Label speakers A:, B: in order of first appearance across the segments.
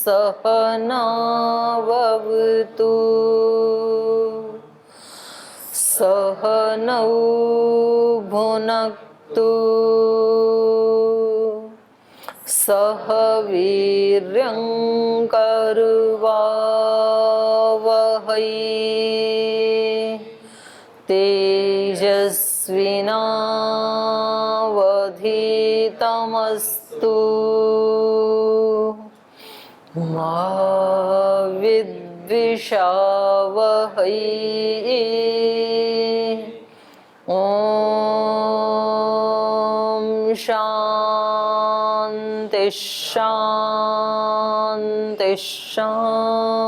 A: सहनाववतु सहनौ भुनक्तु सह वीर्यं कर्वावहै तेजस्विनावधीतमस्तु मा विद्विषावहै। ॐ शान्ति शान्ति शान्तिः।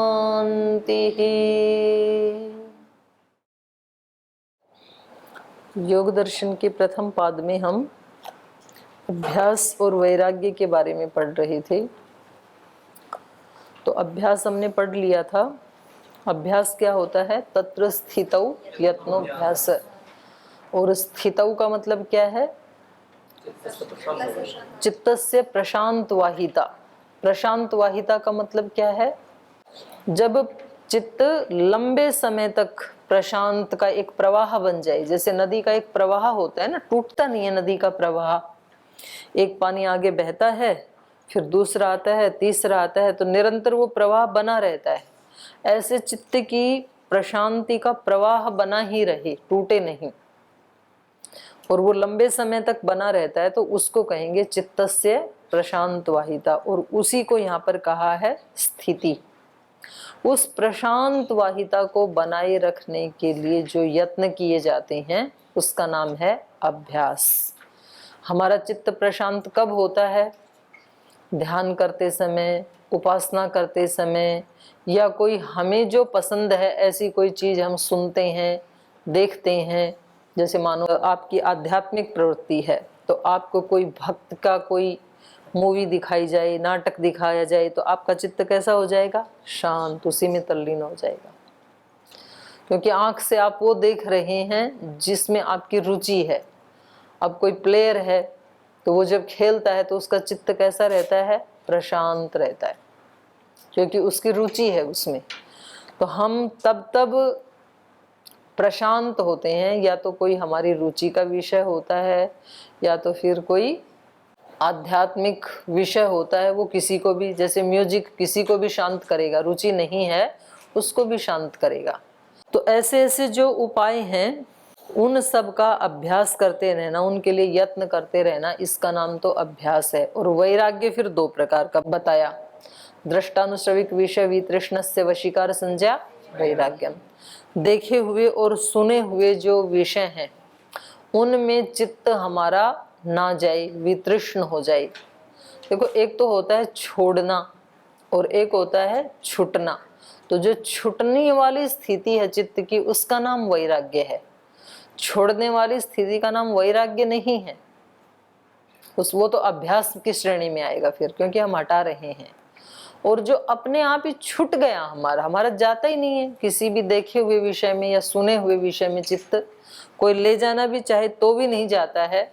A: योग दर्शन के प्रथम पाद में हम अभ्यास और वैराग्य के बारे में पढ़ रहे थे। तो अभ्यास हमने पढ़ लिया था। अभ्यास क्या होता है? तत्र स्थितौ यत्नोभ्यास। और स्थितौ का मतलब क्या है? चित्तस्य प्रशांत वाहिता। प्रशांत वाहिता का मतलब क्या है? जब चित्त लंबे समय तक प्रशांत का एक प्रवाह बन जाए। जैसे नदी का एक प्रवाह होता है ना, टूटता नहीं है नदी का प्रवाह। एक पानी आगे बहता है, फिर दूसरा आता है, तीसरा आता है, तो निरंतर वो प्रवाह बना रहता है। ऐसे चित्त की प्रशांति का प्रवाह बना ही रहे, टूटे नहीं, और वो लंबे समय तक बना रहता है, तो उसको कहेंगे चित्तस्य प्रशांत वाहिता। और उसी को यहाँ पर कहा है स्थिति। उस प्रशांत वाहिता को बनाए रखने के लिए जो यत्न किए जाते हैं उसका नाम है अभ्यास। हमारा चित्त प्रशांत कब होता है? ध्यान करते समय, उपासना करते समय, या कोई हमें जो पसंद है ऐसी कोई चीज हम सुनते हैं, देखते हैं। जैसे मानो आपकी आध्यात्मिक प्रवृत्ति है, तो आपको कोई भक्त का कोई मूवी दिखाई जाए, नाटक दिखाया जाए, तो आपका चित्त कैसा हो जाएगा? शांत, उसी में तल्लीन हो जाएगा। क्योंकि आंख से आप वो देख रहे हैं जिसमें आपकी रुचि है। अब कोई प्लेयर है तो वो जब खेलता है तो उसका चित्त कैसा रहता है? प्रशांत रहता है, क्योंकि उसकी रुचि है उसमें। तो हम तब प्रशांत होते हैं, या तो कोई हमारी रुचि का विषय होता है, या तो फिर कोई आध्यात्मिक विषय होता है। वो किसी को भी, जैसे म्यूजिक किसी को भी शांत करेगा, रुचि नहीं है उसको भी शांत करेगा। तो ऐसे ऐसे जो उपाय हैं उन सब का अभ्यास करते रहना, उनके लिए यत्न करते रहना, इसका नाम तो अभ्यास है। और वैराग्य फिर दो प्रकार का बताया। दृष्टानुश्रविक विषय वितृष्णस्य वशीकार संज्ञा वैराग्यम। देखे हुए और सुने हुए जो विषय हैं उनमें चित्त हमारा ना जाए, वितृष्ण हो जाए। देखो, एक तो होता है छोड़ना और एक होता है छूटना। तो जो छूटने वाली स्थिति है चित्त की, उसका नाम वैराग्य है। छोड़ने वाली स्थिति का नाम वैराग्य नहीं है। वो तो अभ्यास की श्रेणी में आएगा फिर, क्योंकि हम हटा रहे हैं। और जो अपने आप ही छूट गया, हमारा जाता ही नहीं है किसी भी देखे हुए विषय में या सुने हुए विषय में, चित्त कोई ले जाना भी चाहे तो भी नहीं जाता है,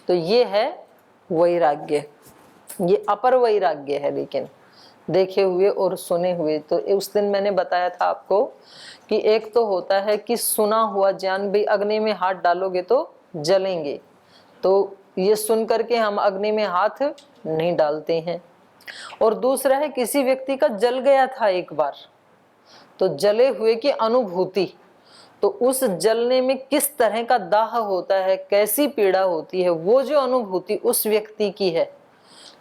A: तो ये है वैराग्य। ये अपर वैराग्य है। लेकिन देखे हुए और सुने हुए, तो उस दिन मैंने बताया था आपको कि एक तो होता है कि सुना हुआ ज्ञान, भी अग्नि में हाथ डालोगे तो जलेंगे, तो ये सुन करके हम अग्नि में हाथ नहीं डालते हैं। और दूसरा है किसी व्यक्ति का जल गया था एक बार, तो जले हुए की अनुभूति, तो उस जलने में किस तरह का दाह होता है, कैसी पीड़ा होती है, वो जो अनुभूति उस व्यक्ति की है,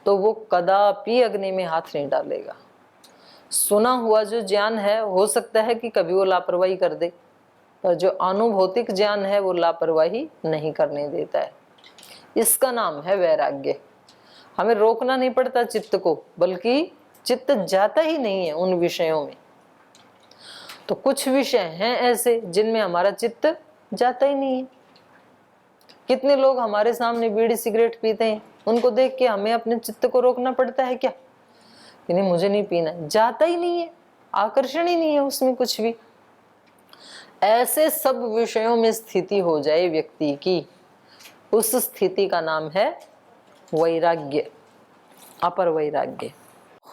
A: तो वो कदापि अग्नि में हाथ नहीं डालेगा। सुना हुआ जो ज्ञान है, हो सकता है कि कभी वो लापरवाही कर दे, पर जो अनुभौतिक ज्ञान है वो लापरवाही नहीं करने देता है। इसका नाम है वैराग्य। हमें रोकना नहीं पड़ता चित्त को, बल्कि चित्त जाता ही नहीं है उन विषयों में। तो कुछ विषय हैं ऐसे जिनमें हमारा चित्त जाता ही नहीं है। कितने लोग हमारे सामने बीड़ी सिगरेट पीते हैं, उनको देख के हमें अपने चित्त को रोकना पड़ता है क्या कि नहीं मुझे नहीं पीना, जाता ही नहीं है, आकर्षण ही नहीं है उसमें कुछ भी। ऐसे सब विषयों में स्थिति हो जाए व्यक्ति की, उस स्थिति का नाम है वैराग्य, अपर वैराग्य।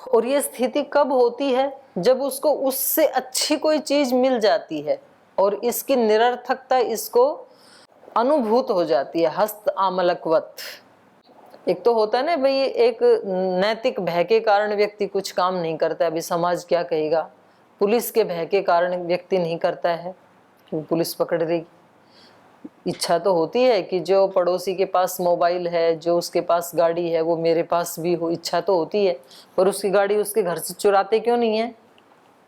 A: और ये स्थिति कब होती है? जब उसको उससे अच्छी कोई चीज मिल जाती है और इसकी निरर्थकता इसको अनुभूत हो जाती है, हस्त आमलकवत। एक तो होता है ना भाई, एक नैतिक भय के कारण व्यक्ति कुछ काम नहीं करता, अभी समाज क्या कहेगा, पुलिस के भय के कारण व्यक्ति नहीं करता है कि पुलिस पकड़ लेगी। इच्छा तो होती है कि जो पड़ोसी के पास मोबाइल है, जो उसके पास गाड़ी है, वो मेरे पास भी हो, इच्छा तो होती है, पर उसकी गाड़ी उसके घर से चुराते क्यों नहीं है?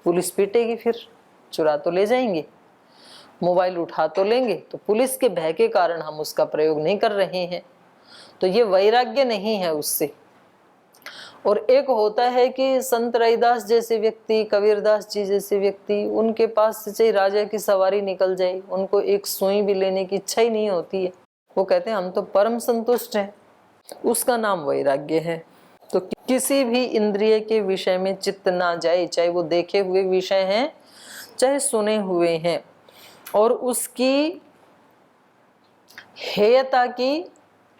A: पुलिस पीटेगी, फिर चुरा तो ले जाएंगे, मोबाइल उठा तो लेंगे, तो पुलिस के भय के कारण हम उसका प्रयोग नहीं कर रहे हैं। तो ये वैराग्य नहीं है उससे। और एक होता है कि संत रैदास जैसे व्यक्ति, कबीरदास जी जैसे व्यक्ति, उनके पास से चाहे राजा की सवारी निकल जाए, उनको एक सुई भी लेने की इच्छा ही नहीं होती है, वो कहते हैं हम तो परम संतुष्ट हैं, उसका नाम वैराग्य है। तो किसी भी इंद्रिय के विषय में चित्त ना जाए, चाहे वो देखे हुए विषय हैं चाहे सुने हुए हैं, और उसकी हेयता की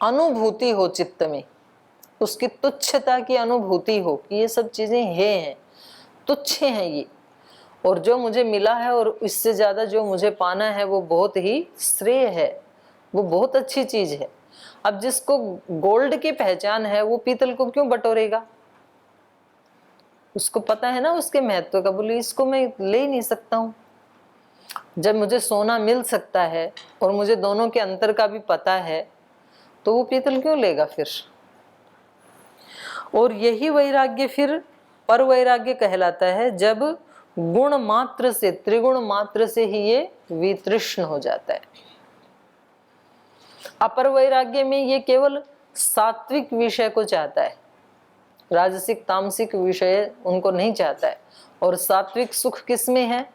A: अनुभूति हो चित्त में, उसकी तुच्छता की अनुभूति हो कि ये सब चीजें हैं, तुच्छ हैं ये, और जो मुझे मिला है और इससे ज्यादा जो मुझे पाना है वो बहुत ही श्रेय है, वो बहुत अच्छी चीज है। अब जिसको गोल्ड की पहचान है वो पीतल को क्यों बटोरेगा? उसको पता है ना उसके महत्व का, बोले इसको मैं ले ही नहीं सकता हूं। जब मुझे सोना मिल सकता है और मुझे दोनों के अंतर का भी पता है, तो वो पीतल क्यों लेगा फिर? और यही वैराग्य फिर पर वैराग्य कहलाता है, जब गुण मात्र से, त्रिगुण मात्र से ही ये वितृष्ण हो जाता है। अपर वैराग्य में ये केवल सात्विक विषय को चाहता है, राजसिक तामसिक विषय उनको नहीं चाहता है। और सात्विक सुख किस में है?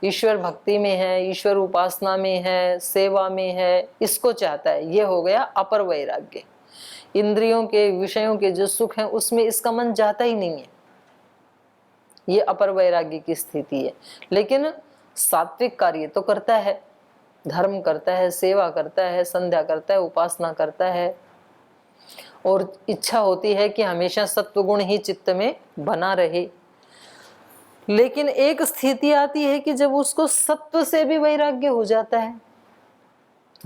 A: ईश्वर भक्ति में है, ईश्वर उपासना में है, सेवा में है, इसको चाहता है। ये हो गया अपर वैराग्य। इंद्रियों के विषयों के जो सुख हैं उसमें इसका मन जाता ही नहीं है, ये अपर वैराग्य की स्थिति है। लेकिन सात्विक कार्य तो करता है, धर्म करता है, सेवा करता है, संध्या करता है, उपासना करता है, और इच्छा होती है कि हमेशा सत्वगुण ही चित्त में बना रहे। लेकिन एक स्थिति आती है कि जब उसको सत्व से भी वैराग्य हो जाता है,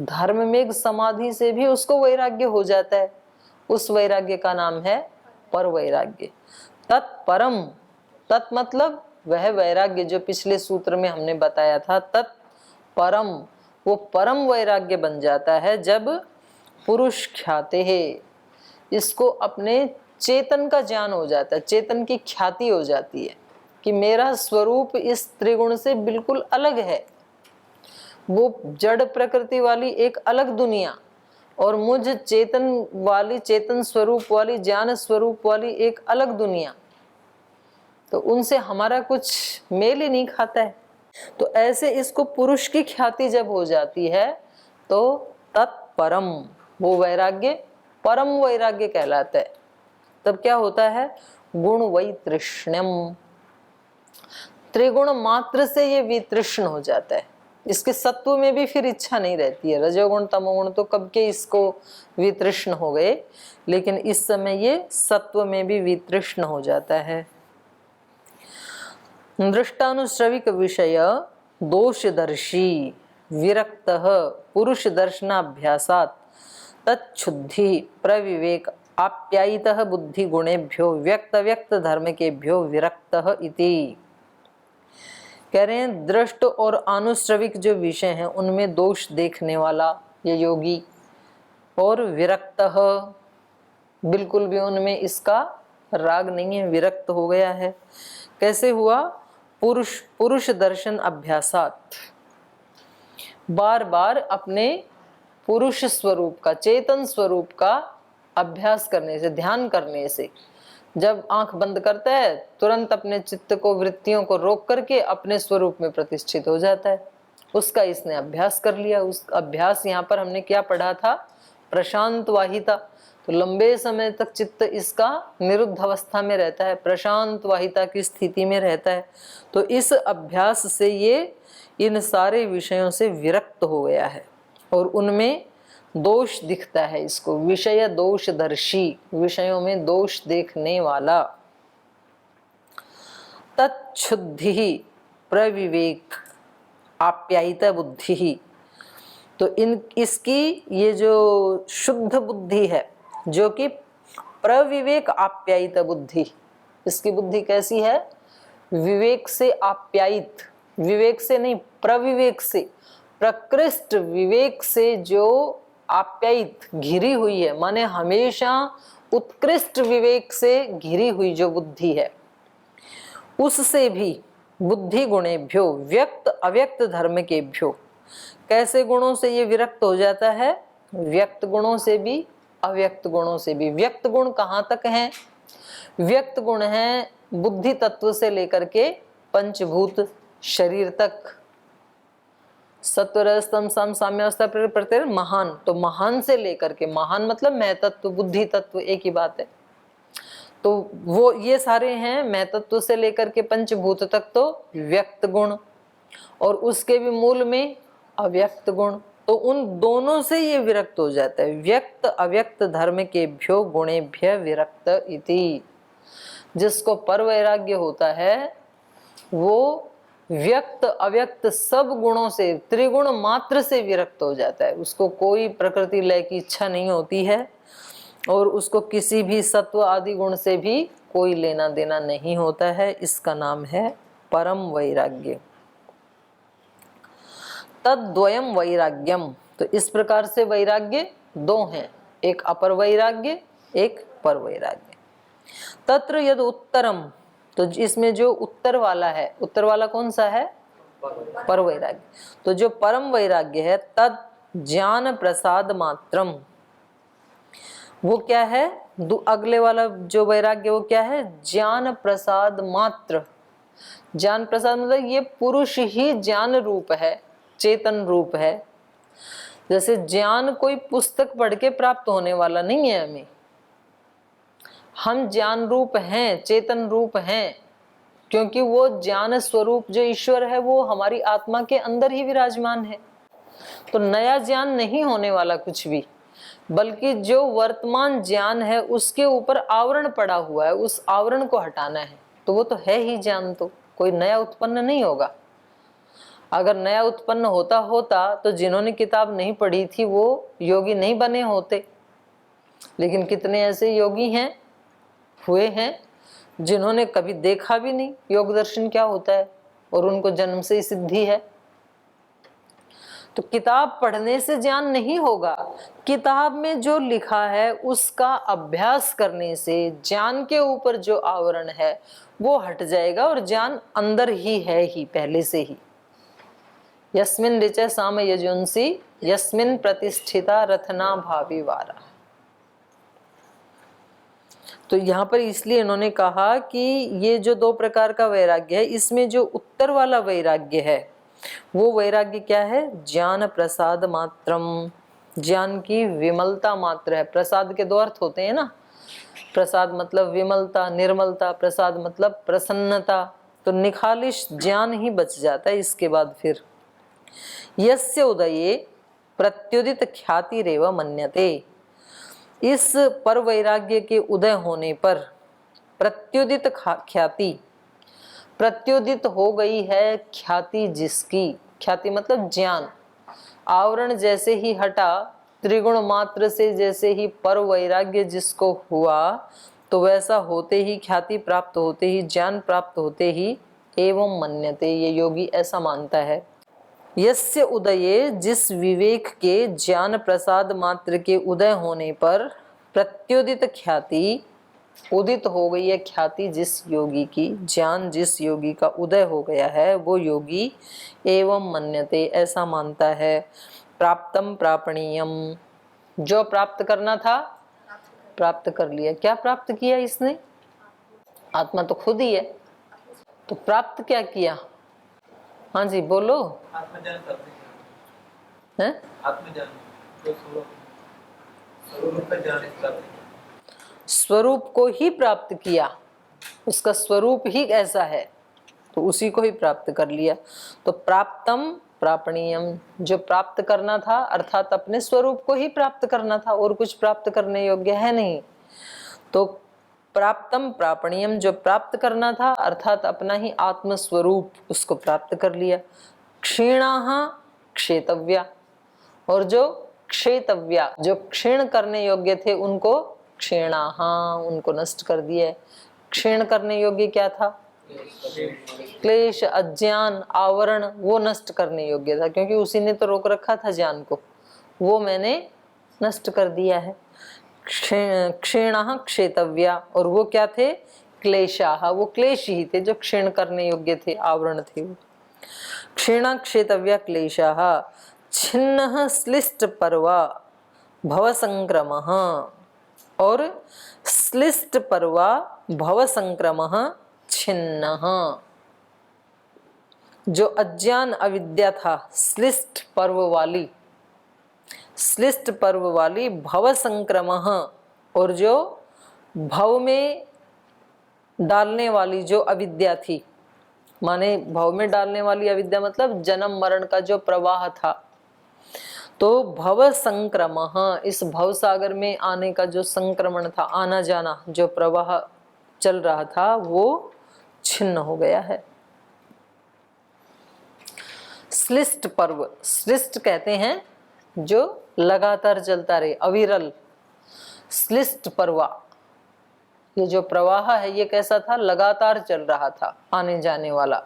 A: धर्म में समाधि से भी उसको वैराग्य हो जाता है, उस वैराग्य का नाम है पर वैराग्य। तत्परम, तत् मतलब वह वैराग्य जो पिछले सूत्र में हमने बताया था, तत्परम, वो परम वैराग्य बन जाता है जब पुरुष ख्याते है, इसको अपने चेतन का ज्ञान हो जाता है, चेतन की ख्याति हो जाती है कि मेरा स्वरूप इस त्रिगुण से बिल्कुल अलग है, वो जड़ प्रकृति वाली एक अलग दुनिया और मुझ चेतन वाली, चेतन स्वरूप वाली, ज्ञान स्वरूप वाली एक अलग दुनिया, तो उनसे हमारा कुछ मेल ही नहीं खाता है। तो ऐसे इसको पुरुष की ख्याति जब हो जाती है तो तत्परम, वो वैराग्य परम वैराग्य कहलाता है। तब क्या होता है? गुण वैतृष्ण्यम, त्रिगुण मात्र से ये वितृष्ण हो जाता है, इसके सत्व में भी फिर इच्छा नहीं रहती है। रजोगुण तमोगुण तो कब के इसको वितृष्ण हो गए, लेकिन इस समय ये सत्व में भी वितृष्ण हो जाता है। दृष्टानुश्रविक विषय दोषदर्शी विरक्त पुरुष दर्शनाभ्यासात् तच्छुद्धि प्रविवेक आप्यायितः बुद्धि गुणेभ्यो व्यक्त व्यक्त धर्म केभ्यो विरक्त इति। कह रहे हैं दृष्ट और अनुश्रविक जो विषय हैं उनमें दोष देखने वाला ये योगी, और विरक्त, बिल्कुल भी उनमें इसका राग नहीं है, विरक्त हो गया है। कैसे हुआ? पुरुष दर्शन अभ्यासात, बार बार अपने पुरुष स्वरूप का, चेतन स्वरूप का अभ्यास करने से, ध्यान करने से, जब आंख बंद करता है तुरंत अपने चित्त को, वृत्तियों को रोक करके अपने स्वरूप में प्रतिष्ठित हो जाता है, उसका इसने अभ्यास कर लिया। उस अभ्यास, यहाँ पर हमने क्या पढ़ा था? प्रशांत वाहिता। तो लंबे समय तक चित्त इसका निरुद्ध अवस्था में रहता है, प्रशांत वाहिता की स्थिति में रहता है। तो इस अभ्यास से ये इन सारे विषयों से विरक्त हो गया है और उनमें दोष दिखता है इसको, विषय दोषदर्शी, विषयों में दोष देखने वाला। तच्छुद्धि प्रविवेक आप्यायिता बुद्धि। तो इसकी ये जो शुद्ध बुद्धि है, जो कि प्रविवेक आप्यायिता बुद्धि, इसकी बुद्धि कैसी है? विवेक से आप्यायित, विवेक से नहीं प्रविवेक से, प्रकृष्ट विवेक से जो आप्यायित घिरी हुई है, माने हमेशा उत्कृष्ट विवेक से घिरी हुई जो बुद्धि है, उससे भी बुद्धि गुणेभ्यो व्यक्त अव्यक्त धर्म के भ्यो। कैसे गुणों से ये विरक्त हो जाता है? व्यक्त गुणों से भी अव्यक्त गुणों से भी। व्यक्त गुण कहाँ तक हैं? व्यक्त गुण हैं बुद्धि तत्व से लेकर के पंचभूत शरीर तक। सत्वरजतम सम साम्यावस्था प्रत्यय महान, तो महान से लेकर के, महान मतलब मैं तत्व बुद्धि तत्व एक ही बात है, तो वो ये सारे हैं मैं तत्व से लेकर के पंचभूत तक तो व्यक्त गुण, और उसके भी मूल में अव्यक्त गुण। तो उन दोनों से ये विरक्त हो जाता है। व्यक्त अव्यक्त धर्म के भ्यो गुणेभ्य विरक्त इति। जिसको पर वैराग्य होता है वो व्यक्त अव्यक्त सब गुणों से, त्रिगुण मात्र से विरक्त हो जाता है। उसको कोई प्रकृति लय की इच्छा नहीं होती है, और उसको किसी भी सत्व आदि गुण से भी कोई लेना देना नहीं होता है। इसका नाम है परम वैराग्य। तद्वयम वैराग्यम। तो इस प्रकार से वैराग्य दो हैं, एक अपर वैराग्य, एक पर वैराग्य। तत्र यद उत्तरम, तो इसमें जो उत्तर वाला है, उत्तर वाला कौन सा है? पर वैराग्य। तो जो परम वैराग्य है, तद ज्ञान प्रसाद मात्रम, वो क्या है? अगले वाला जो वैराग्य वो क्या है? ज्ञान प्रसाद मात्र। ज्ञान प्रसाद मतलब ये पुरुष ही ज्ञान रूप है, चेतन रूप है। जैसे ज्ञान कोई पुस्तक पढ़ के प्राप्त होने वाला नहीं है हमें, हम ज्ञान रूप हैं, चेतन रूप हैं, क्योंकि वो ज्ञान स्वरूप जो ईश्वर है वो हमारी आत्मा के अंदर ही विराजमान है। तो नया ज्ञान नहीं होने वाला कुछ भी, बल्कि जो वर्तमान ज्ञान है उसके ऊपर आवरण पड़ा हुआ है, उस आवरण को हटाना है। तो वो तो है ही ज्ञान, तो कोई नया उत्पन्न नहीं होगा। अगर नया उत्पन्न होता तो जिन्होंने किताब नहीं पढ़ी थी वो योगी नहीं बने होते। लेकिन कितने ऐसे योगी हैं, हुए हैं, जिन्होंने कभी देखा भी नहीं योग दर्शन क्या होता है, और उनको जन्म से ही सिद्धि है। तो किताब पढ़ने से ज्ञान नहीं होगा, किताब में जो लिखा है उसका अभ्यास करने से ज्ञान के ऊपर जो आवरण है वो हट जाएगा, और ज्ञान अंदर ही है ही पहले से ही। यस्मिन ऋच साम यजुंसी यस्मिन प्रतिष्ठिता रथना भावी वारा। तो यहाँ पर इसलिए इन्होंने कहा कि ये जो दो प्रकार का वैराग्य है, इसमें जो उत्तर वाला वैराग्य है वो वैराग्य क्या है? ज्ञान प्रसाद मात्रम, ज्ञान की विमलता मात्र है। प्रसाद के दो अर्थ होते हैं ना, प्रसाद मतलब विमलता, निर्मलता, प्रसाद मतलब प्रसन्नता। तो निखालिश ज्ञान ही बच जाता है। इसके बाद फिर यस्य उदये प्रत्युदित ख्याति रेव मन्यते, इस पर वैराग्य के उदय होने पर प्रत्युदित ख्याति, प्रत्युदित हो गई है ख्याति जिसकी, ख्याति मतलब ज्ञान, आवरण जैसे ही हटा, त्रिगुण मात्र से जैसे ही पर वैराग्य जिसको हुआ, तो वैसा होते ही, ख्याति प्राप्त होते ही, ज्ञान प्राप्त होते ही, एवं मन्यते, ये योगी ऐसा मानता है। यस्य उदये, जिस विवेक के ज्ञान प्रसाद मात्र के उदय होने पर प्रत्युदित ख्याति, उदित हो गई है ख्याति जिस योगी की, ज्ञान जिस योगी का उदय हो गया है वो योगी एवं मन्यते, ऐसा मानता है। प्राप्तम प्रापणीयम, जो प्राप्त करना था प्राप्त कर लिया। क्या प्राप्त किया इसने? आत्मा तो खुद ही है, तो प्राप्त क्या किया? हाँ जी बोलो।
B: आत्मज्ञान करते
A: हैं,
B: आत्मज्ञान, स्वरूप का ज्ञान प्राप्त किया,
A: स्वरूप को ही प्राप्त किया, उसका स्वरूप ही ऐसा है तो उसी को ही प्राप्त कर लिया। तो प्राप्तम प्रापणीयम, जो प्राप्त करना था अर्थात अपने स्वरूप को ही प्राप्त करना था, और कुछ प्राप्त करने योग्य है नहीं। तो प्राप्तम प्रापणीयम, जो प्राप्त करना था अर्थात अपना ही आत्म स्वरूप, उसको प्राप्त कर लिया। क्षीणाः क्षेतव्या, और जो क्षेतव्या, जो क्षीण करने योग्य थे उनको क्षीणाः, उनको नष्ट कर दिया। क्षीण करने योग्य क्या था? क्लेश, अज्ञान, आवरण, वो नष्ट करने योग्य था, क्योंकि उसी ने तो रोक रखा था ज्ञान को, वो मैंने नष्ट कर दिया है। क्षीणाः क्षेतव्या, और वो क्या थे? क्लेशाः, वो क्लेश ही थे जो क्षीण करने योग्य थे, आवरण थे वो। क्षीणा क्षेतव्या क्लेशाः छिन्नः श्लिष्ट पर्वा भव संक्रमः, और श्लिष्ट पर्वा भव संक्रमः छिन्नः, जो अज्ञान अविद्या था श्लिष्ट पर्व वाली, श्लिष्ट पर्व वाली भव संक्रमः, और जो भव में डालने वाली जो अविद्या थी, माने भव में डालने वाली अविद्या मतलब जन्म मरण का जो प्रवाह था, तो भव संक्रमः, इस भव सागर में आने का जो संक्रमण था, आना जाना जो प्रवाह चल रहा था, वो छिन्न हो गया है। श्लिष्ट पर्व, श्लिष्ट कहते हैं जो लगातार चलता रहे, अविरल। श्लिष्ट पर्वा, ये जो प्रवाह है ये कैसा था? लगातार चल रहा था, आने जाने वाला।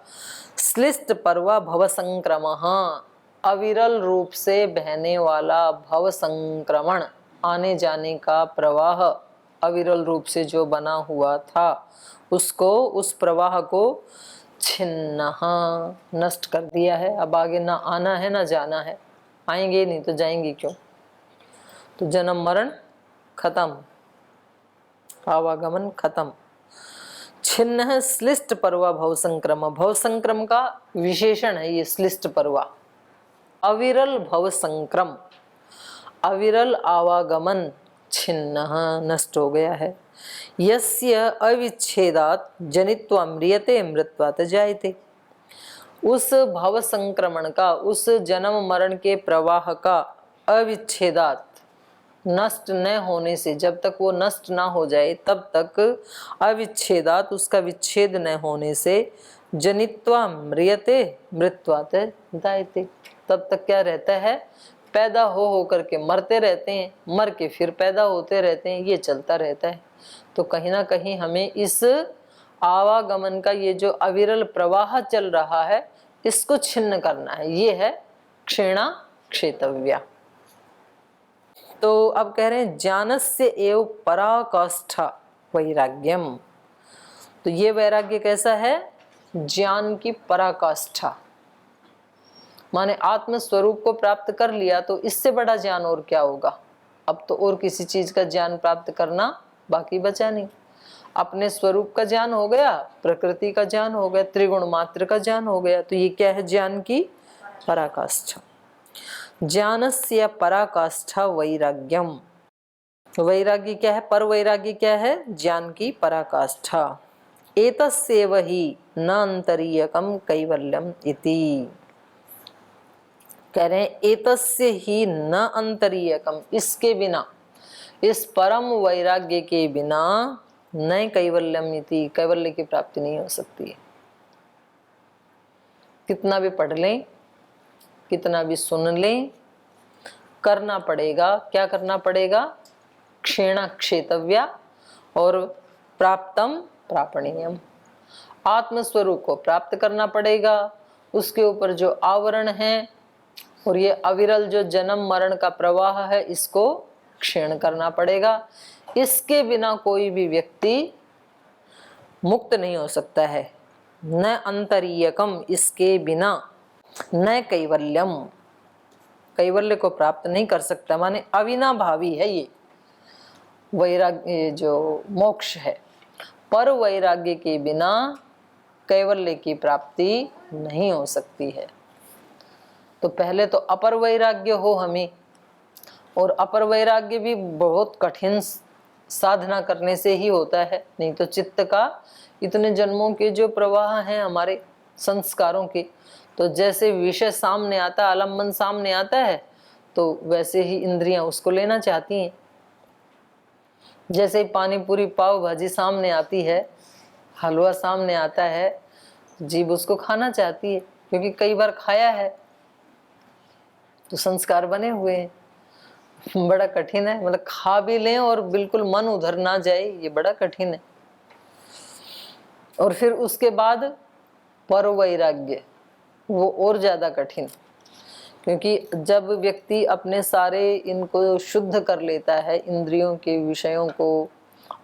A: श्लिष्ट पर्वा भव संक्रमः, अविरल रूप से बहने वाला भव संक्रमण, आने जाने का प्रवाह अविरल रूप से जो बना हुआ था, उसको, उस प्रवाह को छिन्नः, नष्ट कर दिया है। अब आगे ना आना है ना जाना है, आएंगे नहीं तो जाएंगे क्यों? तो जन्म मरण खत्म, आवागमन खत्म। छिन्न श्लिष्ट पर्वा भव संक्रम, भव संक्रम का विशेषण है ये श्लिष्ट पर्वा। अविरल भव संक्रम, अविरल आवागमन छिन्न, नष्ट हो गया है। यस्य अविच्छेदात जनित्वा म्रियते मृत्वात जायते, उस भव संक्रमण का, उस जन्म मरण के प्रवाह का अविच्छेदात, नष्ट न होने से, जब तक वो नष्ट ना हो जाए तब तक, अविच्छेदात, उसका विच्छेद न होने से, जनित्वा म्रियते मृत्वात जायते, तब तक क्या रहता है? पैदा हो करके मरते रहते हैं, मर के फिर पैदा होते रहते हैं, ये चलता रहता है। तो कहीं ना कहीं हमें इस आवागमन का ये जो अविरल प्रवाह चल रहा है, इसको छिन्न करना है, ये है क्षीणा क्षेतव्या। तो अब कह रहे हैं ज्ञानस्य एव पराकाष्ठा वैराग्यम, तो ये वैराग्य कैसा है? ज्ञान की पराकाष्ठा, माने आत्म स्वरूप को प्राप्त कर लिया तो इससे बड़ा ज्ञान और क्या होगा? अब तो और किसी चीज का ज्ञान प्राप्त करना बाकी बचा नहीं। अपने स्वरूप का ज्ञान हो गया, प्रकृति का ज्ञान हो गया, त्रिगुण मात्र का ज्ञान हो गया, तो ये क्या है? ज्ञान की पराकाष्ठा। ज्ञानस्य पराकाष्ठा वैराग्यम, वैराग्य क्या है? पर वैराग्य क्या है? ज्ञान की पराकाष्ठा। एतस्येव हि न अंतरीयकम कैवल्यम इति, कह रहे हैं एतस्य ही न अंतरीयकम, इसके बिना, इस परम वैराग्य के बिना न कैवल्यम इति, कैवल्य की प्राप्ति नहीं हो सकती है। कितना भी पढ़ लें, कितना भी सुन लें, करना पड़ेगा। क्या करना पड़ेगा? क्षीणा क्षेतव्या और प्राप्तम प्रापणीयम, आत्मस्वरूप को प्राप्त करना पड़ेगा। उसके ऊपर जो आवरण है और ये अविरल जो जन्म मरण का प्रवाह है, इसको क्षीण करना पड़ेगा। इसके बिना कोई भी व्यक्ति मुक्त नहीं हो सकता है। न अंतरीयकम, इसके बिना न कैवल्यम, कैवल्य को प्राप्त नहीं कर सकता, माने अविनाभावी है ये वैराग्य जो मोक्ष है। पर वैराग्य के बिना कैवल्य की प्राप्ति नहीं हो सकती है। तो पहले तो अपर वैराग्य हो हमें, और अपर वैराग्य भी बहुत कठिन साधना करने से ही होता है, नहीं तो चित्त का इतने जन्मों के जो प्रवाह हैं हमारे संस्कारों के, तो जैसे विषय सामने आता, आलम्बन सामने आता है, तो वैसे ही इंद्रियां उसको लेना चाहती हैं। जैसे ही पानी पूरी पाव भाजी सामने आती है, हलवा सामने आता है, जीभ उसको खाना चाहती है, क्योंकि कई बार खाया है तो संस्कार बने हुए हैं। बड़ा कठिन है, मतलब खा भी लें और बिल्कुल मन उधर ना जाए, ये बड़ा कठिन है। और फिर उसके बाद पर वैराग्य, वो और ज्यादा कठिन, क्योंकि जब व्यक्ति अपने सारे इनको शुद्ध कर लेता है, इंद्रियों के विषयों को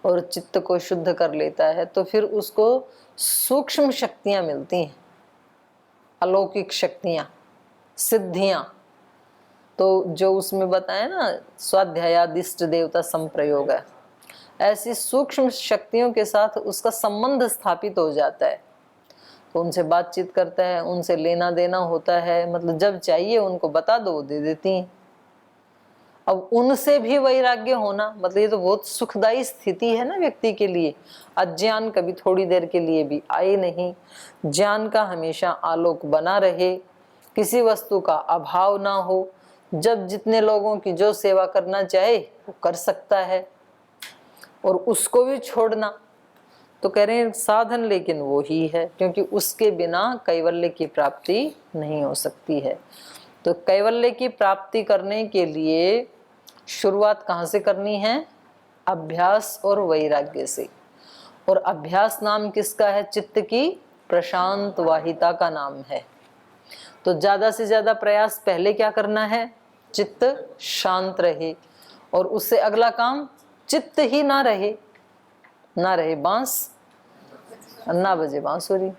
A: और चित्त को शुद्ध कर लेता है, तो फिर उसको सूक्ष्म शक्तियां मिलती हैं, अलौकिक शक्तियां, सिद्धियां। तो जो उसमें बताया ना, स्वाध्यायादिष्ट देवता संप्रयोग है, ऐसी सूक्ष्म शक्तियों के साथ उसका संबंध स्थापित हो जाता है। तो उनसे बातचीत करता है, उनसे लेना देना होता है, मतलब जब चाहिए उनको बता दो, वो दे देती हैं। अब उनसे भी वैराग्य होना, मतलब ये तो बहुत सुखदायी स्थिति है ना व्यक्ति के लिए। अज्ञान कभी थोड़ी देर के लिए भी आए नहीं, ज्ञान का हमेशा आलोक बना रहे, किसी वस्तु का अभाव ना हो, जब जितने लोगों की जो सेवा करना चाहे वो कर सकता है, और उसको भी छोड़ना। तो कह रहे हैं साधन लेकिन वो ही है, क्योंकि उसके बिना कैवल्य की प्राप्ति नहीं हो सकती है। तो कैवल्य की प्राप्ति करने के लिए शुरुआत कहाँ से करनी है? अभ्यास और वैराग्य से। और अभ्यास नाम किसका है? चित्त की प्रशांत वाहिता का नाम है। तो ज्यादा से ज्यादा प्रयास पहले क्या करना है? चित्त शांत रहे, और उससे अगला काम चित्त ही ना रहे, ना रहे बांस, ना बजे बांसुरी।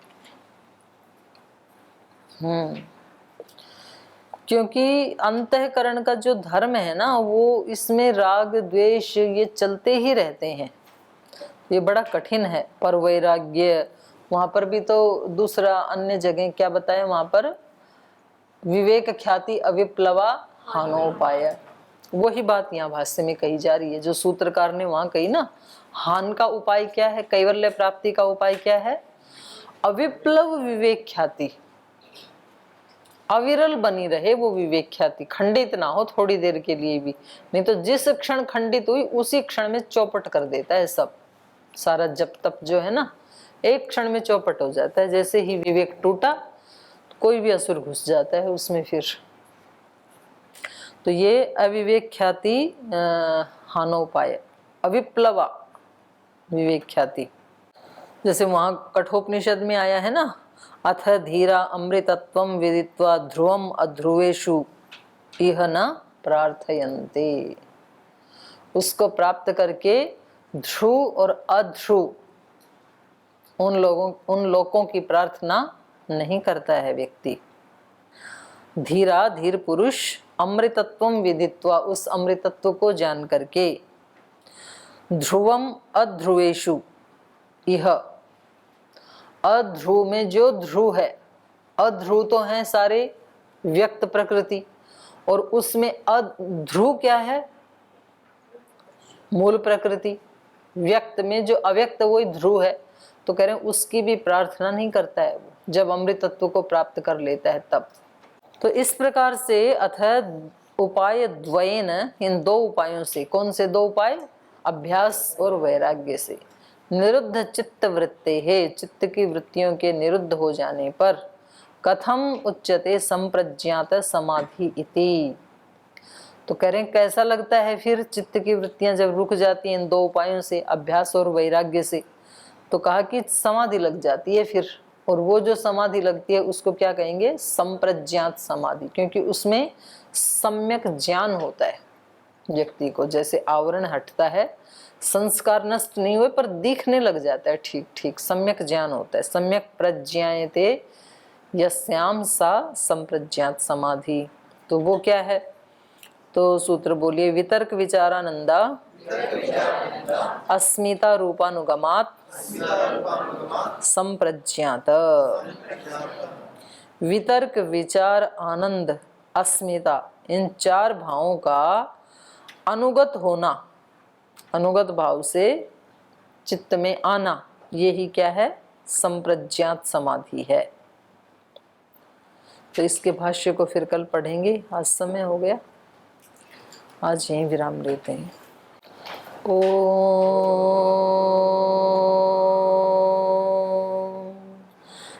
A: क्योंकि अंतःकरण का जो धर्म है ना, वो इसमें राग द्वेष ये चलते ही रहते हैं, ये बड़ा कठिन है। पर वैराग्य, वहां पर भी तो दूसरा अन्य जगह क्या बताया, वहां पर विवेक ख्याति अविप्लवा हानोपाय, वही बात यहाँ भाष्य में कही जा रही है, जो सूत्रकार ने वहां कही ना। हान का उपाय क्या है? कैवल्य प्राप्ति का उपाय क्या है? अविप्लव विवेक ख्याति, अविरल बनी रहे वो विवेक ख्याति, खंडित ना हो थोड़ी देर के लिए भी, नहीं तो जिस क्षण खंडित हुई उसी क्षण में चौपट कर देता है सब, सारा जप तप जो है ना, एक क्षण में चौपट हो जाता है। जैसे ही विवेक टूटा, कोई भी असुर घुस जाता है उसमें फिर। तो ये अविवेक ख्याति हानोपाय, अविप्लवा विवेक ख्याति। जैसे वहां कठोपनिषद में आया है ना, अथ धीरा अमृतत्वम विदित्वा ध्रुवम अध्रुवेशु इह न प्रार्थयन्ते। उसको प्राप्त करके ध्रुव और अध्रुव उन लोगों की प्रार्थना नहीं करता है व्यक्ति। धीरा, धीर पुरुष, अमृतत्वम विदित्वा, उस अमृतत्व को जान करके, ध्रुवम अध्रुवेशु, यह अध्रुव में जो ध्रुव है, अध्रुव तो है सारे व्यक्त प्रकृति, और उसमें अध्रुव क्या है? मूल प्रकृति। व्यक्त में जो अव्यक्त वही ध्रुव है। तो कह रहे हैं उसकी भी प्रार्थना नहीं करता है वो, जब अमृत तत्व को प्राप्त कर लेता है तब। तो इस प्रकार से अथ उपाय द्वयेन, इन दो उपायों से, कौन से दो उपाय? अभ्यास और वैराग्य से, निरुद्ध चित्त वृत्ते है, चित्त की वृत्तियों के निरुद्ध हो जाने पर, कथम उच्यते संप्रज्ञात समाधि इति। तो कह रहे हैं कैसा लगता है फिर चित्त की वृत्तियां जब रुक जाती हैं इन दो उपायों से, अभ्यास और वैराग्य से? तो कहा कि समाधि लग जाती है फिर, और वो जो समाधि लगती है उसको क्या कहेंगे? संप्रज्ञात समाधि, क्योंकि उसमें सम्यक ज्ञान होता है व्यक्ति को। जैसे आवरण हटता है, संस्कार नष्ट नहीं हुए पर दिखने लग जाता है ठीक ठीक, सम्यक ज्ञान होता है। सम्यक प्रज्ञायते यस्याम सा संप्रज्ञात समाधि। तो वो क्या है? तो सूत्र बोलिए, वितर्क विचारानंदा अस्मिता रूपानुगमात संप्रज्ञात। वितर्क, विचार, आनंद, अस्मिता, इन चार भावों का अनुगत होना, अनुगत भाव से चित्त में आना, ये ही क्या है? संप्रज्ञात समाधि है। तो इसके भाष्य को फिर कल पढ़ेंगे, आज समय हो गया, आज यहीं विराम लेते हैं। ओम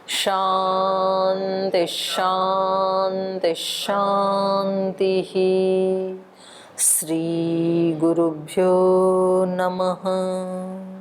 A: शांति शांति शांति। श्री गुरुभ्यो नमः।